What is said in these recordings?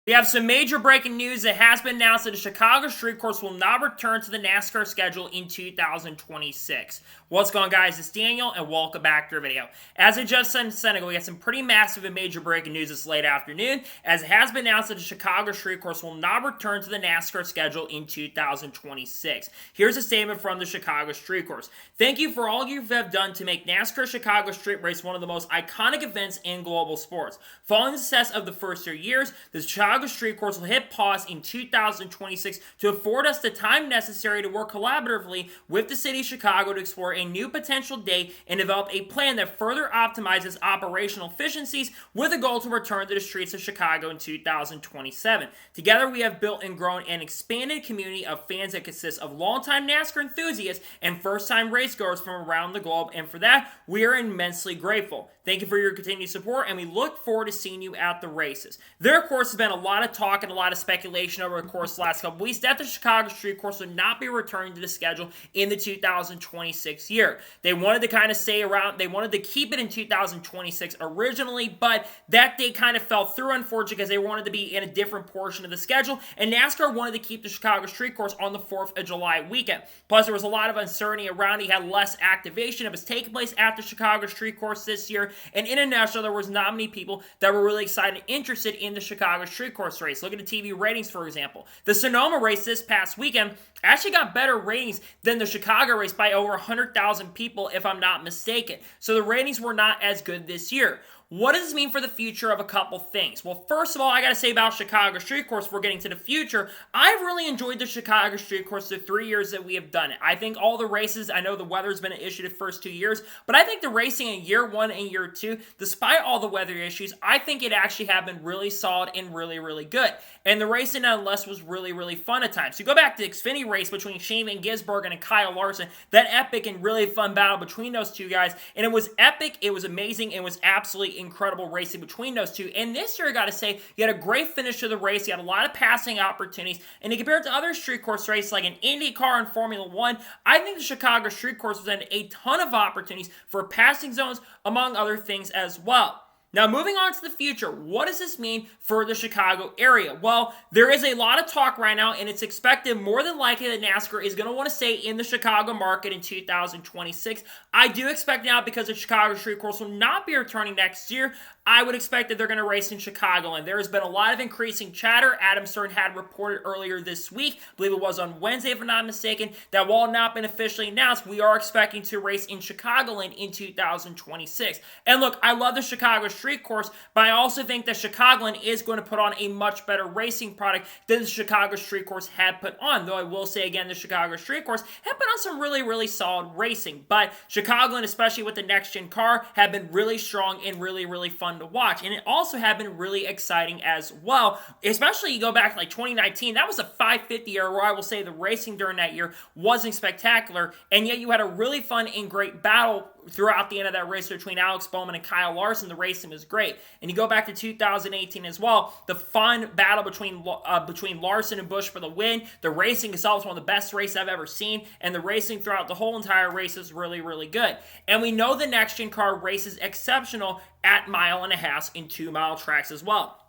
We have some major breaking news that has been announced that the Chicago Street Course will not return to the NASCAR schedule in 2026. What's going on, guys? It's Daniel, and welcome back to our video. As I just said in Senegal, we got some pretty massive and major breaking news this late afternoon, as it has been announced that the Chicago Street Course will not return to the NASCAR schedule in 2026. Here's a statement from the Chicago Street Course. Thank you for all you have done to make NASCAR Chicago Street Race one of the most iconic events in global sports. Following the success of the first 3 years, the Chicago Street Course will hit pause in 2026 to afford us the time necessary to work collaboratively with the city of Chicago to explore a new potential date and develop a plan that further optimizes operational efficiencies with a goal to return to the streets of Chicago in 2027. Together, we have built and grown an expanded community of fans that consists of longtime NASCAR enthusiasts and first-time racegoers from around the globe, and for that, we are immensely grateful. Thank you for your continued support, and we look forward to seeing you at the races. There, of course, has been a lot of talk and a lot of speculation over the course of the last couple weeks that the Chicago Street Course would not be returning to the schedule in the 2026 year. They wanted to kind of stay around, they wanted to keep it in 2026 originally, but that day kind of fell through, unfortunately, because they wanted to be in a different portion of the schedule, and NASCAR wanted to keep the Chicago Street Course on the 4th of July weekend. Plus, there was a lot of uncertainty around it. He had less activation. It was taking place at the Chicago Street Course this year, and international, there was not many people that were really excited and interested in the Chicago Street Course race. Look at the TV ratings, for example. The Sonoma race this past weekend actually got better ratings than the Chicago race by over 100,000 people, if I'm not mistaken. So the ratings were not as good this year. What does this mean for the future of a couple things? Well, first of all, I got to say about Chicago Street Course, we're getting to the future. I've really enjoyed the Chicago Street Course the 3 years that we have done it. I think all the races, I know the weather's been an issue the first 2 years, but I think the racing in year 1 and year 2, despite all the weather issues, I think it actually have been really solid and really, really good. And the racing, nonetheless, was really, really fun at times. You go back to the Xfinity race between Shane Van Gisbergen and Kyle Larson, that epic and really fun battle between those two guys, and it was epic, it was amazing, it was absolutely incredible racing between those two. And this year, I got to say, you had a great finish to the race. You had a lot of passing opportunities. And compared to other street course races like an IndyCar and Formula One, I think the Chicago Street Course presented a ton of opportunities for passing zones, among other things as well. Now, moving on to the future, what does this mean for the Chicago area? Well, there is a lot of talk right now, and it's expected more than likely that NASCAR is going to want to stay in the Chicago market in 2026. I do expect now, because the Chicago Street Course will not be returning next year, I would expect that they're going to race in Chicagoland. There has been a lot of increasing chatter. Adam Stern had reported earlier this week, I believe it was on Wednesday if I'm not mistaken, that while not been officially announced, we are expecting to race in Chicagoland in 2026. And look, I love the Chicago Street Course, but I also think that Chicagoland is going to put on a much better racing product than the Chicago Street Course had put on. Though I will say again, the Chicago Street Course had put on some really, really solid racing. But Chicagoland, especially with the next-gen car, have been really strong and really, really fun to watch. And it also have been really exciting as well. Especially you go back to like 2019, that was a 550 year where I will say the racing during that year wasn't spectacular, and yet you had a really fun and great battle throughout the end of that race between Alex Bowman and Kyle Larson. The racing was great. And you go back to 2018 as well, the fun battle between Larson and Busch for the win. The racing itself was one of the best races I've ever seen, and the racing throughout the whole entire race is really, really good. And we know the next-gen car races exceptional at 1.5 mile and 2 mile tracks as well.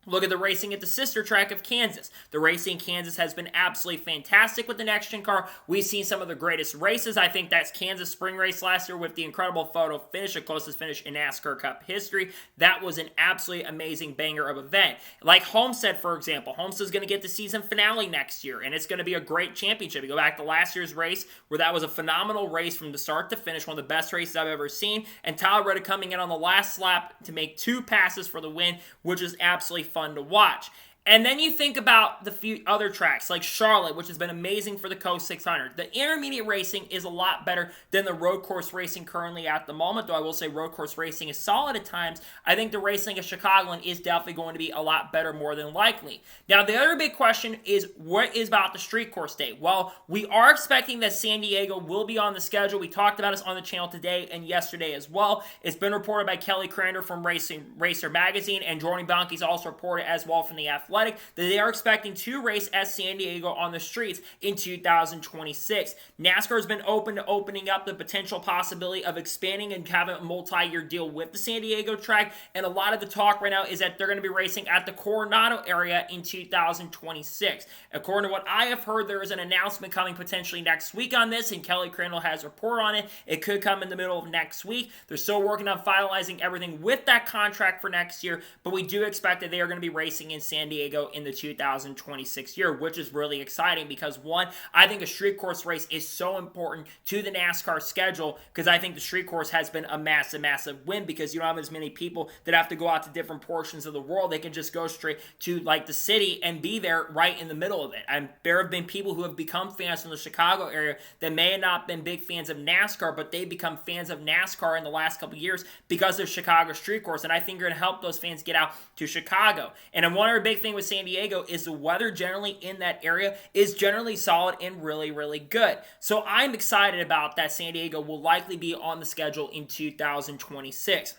Look at the racing at the sister track of Kansas. The racing in Kansas has been absolutely fantastic with the next-gen car. We've seen some of the greatest races. I think that's Kansas spring race last year with the incredible photo finish, the closest finish in NASCAR Cup history. That was an absolutely amazing banger of event. Like Homestead, for example. Homestead's going to get the season finale next year, and it's going to be a great championship. You go back to last year's race, where that was a phenomenal race from the start to finish, one of the best races I've ever seen, and Tyler Reddick coming in on the last lap to make 2 passes for the win, which is absolutely fun to watch. And then you think about the few other tracks, like Charlotte, which has been amazing for the Coast 600. The intermediate racing is a lot better than the road course racing currently at the moment, though I will say road course racing is solid at times. I think the racing at Chicagoland is definitely going to be a lot better, more than likely. Now, the other big question is, what is about the street course day? Well, we are expecting that San Diego will be on the schedule. We talked about this on the channel today and yesterday as well. It's been reported by Kelly Crander from Racer Magazine, and Jordan Bianchi's also reported as well from the Athletic. Athletic that they are expecting to race at San Diego on the streets in 2026. NASCAR has been open to opening up the potential possibility of expanding and having a multi-year deal with the San Diego track, and a lot of the talk right now is that they're going to be racing at the Coronado area in 2026. According to what I have heard, there is an announcement coming potentially next week on this, and Kelly Crandall has a report on it. It could come in the middle of next week. They're still working on finalizing everything with that contract for next year, but we do expect that they are going to be racing in San Diego in the 2026 year, which is really exciting because, one, I think a street course race is so important to the NASCAR schedule because I think the street course has been a massive, massive win because you don't have as many people that have to go out to different portions of the world. They can just go straight to like the city and be there right in the middle of it. And there have been people who have become fans from the Chicago area that may have not been big fans of NASCAR, but they become fans of NASCAR in the last couple of years because of Chicago street course. And I think you're going to help those fans get out to Chicago. And then one other big thing with San Diego is the weather generally in that area is generally solid and really, really good. So I'm excited about that. San Diego will likely be on the schedule in 2026.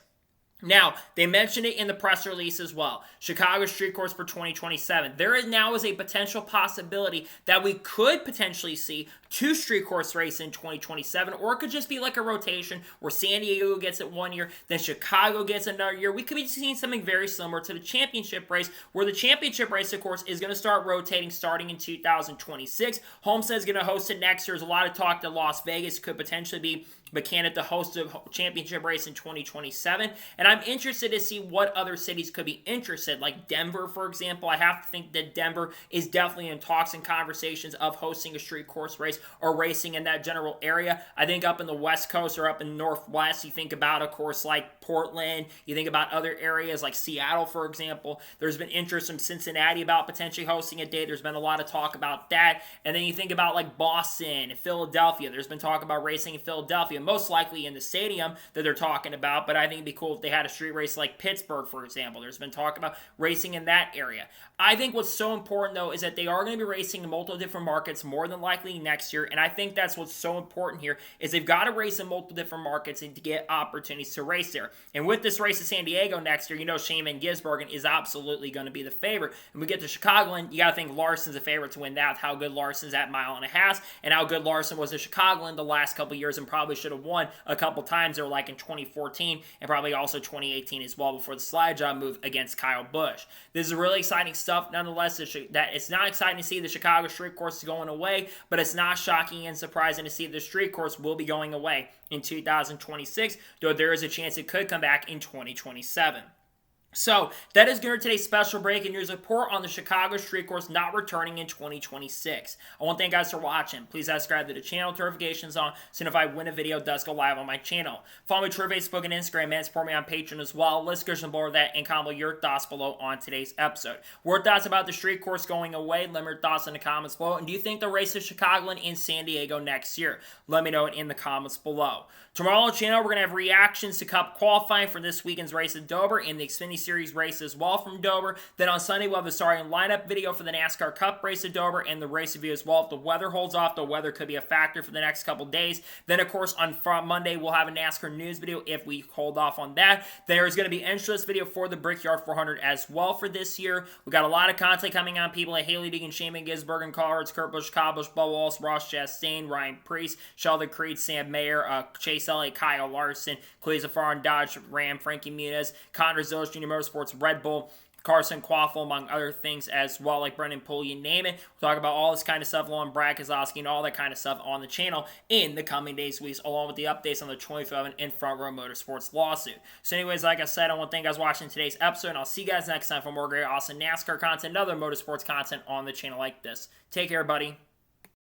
Now, they mentioned it in the press release as well. Chicago Street Course for 2027. There is now a potential possibility that we could potentially see two street course races in 2027, or it could just be like a rotation where San Diego gets it 1 year, then Chicago gets another year. We could be seeing something very similar to the championship race, where the championship race, of course, is going to start rotating starting in 2026. Homestead is going to host it next year. There's a lot of talk that Las Vegas could potentially be the candidate to host a championship race in 2027. And I'm interested to see what other cities could be interested, like Denver, for example. I have to think that Denver is definitely in talks and conversations of hosting a street course race or racing in that general area. I think up in the West Coast or up in the Northwest, you think about, of course, like Portland. You think about other areas like Seattle, for example. There's been interest from Cincinnati about potentially hosting a day. There's been a lot of talk about that. And then you think about like Boston and Philadelphia. There's been talk about racing in Philadelphia, most likely in the stadium that they're talking about, but I think it'd be cool if they had a street race like Pittsburgh, for example. There's been talk about racing in that area. I think what's so important, though, is that they are going to be racing in multiple different markets more than likely next year, and I think that's what's so important here, is they've got to race in multiple different markets and to get opportunities to race there. And with this race in San Diego next year, you know Shane Van Gisbergen is absolutely going to be the favorite. And we get to Chicagoland, you got to think Larson's a favorite to win that, how good Larson's at mile and a half, and how good Larson was at Chicagoland the last couple years and probably should have won a couple times. They were like in 2014 and probably also 2018 as well before the slide job move against Kyle Busch. This is really exciting stuff. Nonetheless, that it's not exciting to see the Chicago street course going away, but it's not shocking and surprising to see the street course will be going away in 2026, though there is a chance it could come back in 2027. So, that is going to today's special breaking news report on the Chicago Street Course not returning in 2026. I want to thank you guys for watching. Please subscribe to the channel, notifications on, so if I win a video, it does go live on my channel. Follow me on Twitter, Facebook, and Instagram, and support me on Patreon as well. Let's go below that and comment your thoughts below on today's episode. What thoughts about the street course going away? Let me know your thoughts in the comments below. And do you think they'll race to Chicagoland and San Diego next year? Let me know it in the comments below. Tomorrow on the channel, we're going to have reactions to Cup qualifying for this weekend's race at Dover and the Xfinity Series race as well from Dover. Then on Sunday, we'll have the starting lineup video for the NASCAR Cup race at Dover and the race review as well. If the weather holds off, the weather could be a factor for the next couple days. Then, of course, on Monday, we'll have a NASCAR news video if we hold off on that. There is going to be an interest video for the Brickyard 400 as well for this year. We got a lot of content coming on people like Haley Deegan, Shane Van Gisbergen, Cards, Kurt Busch, Kyle Busch, Bubba Wallace, Ross Chastain, Ryan Preece, Sheldon Creed, Sam Mayer, Chase Elliott, Kyle Larson, Clea Zafar, Dodge Ram, Frankie Muniz, Conor Zilch, Junior Motorsports, Red Bull, Carson Quaffle, among other things as well, like Brendan Poole, you name it. We'll talk about all this kind of stuff along with Brad Keselowski and all that kind of stuff on the channel in the coming days, weeks, along with the updates on the 2011 and Front Row Motorsports lawsuit. So anyways, like I said, I want to thank you guys for watching today's episode, and I'll see you guys next time for more great, awesome NASCAR content and other motorsports content on the channel like this. Take care, buddy.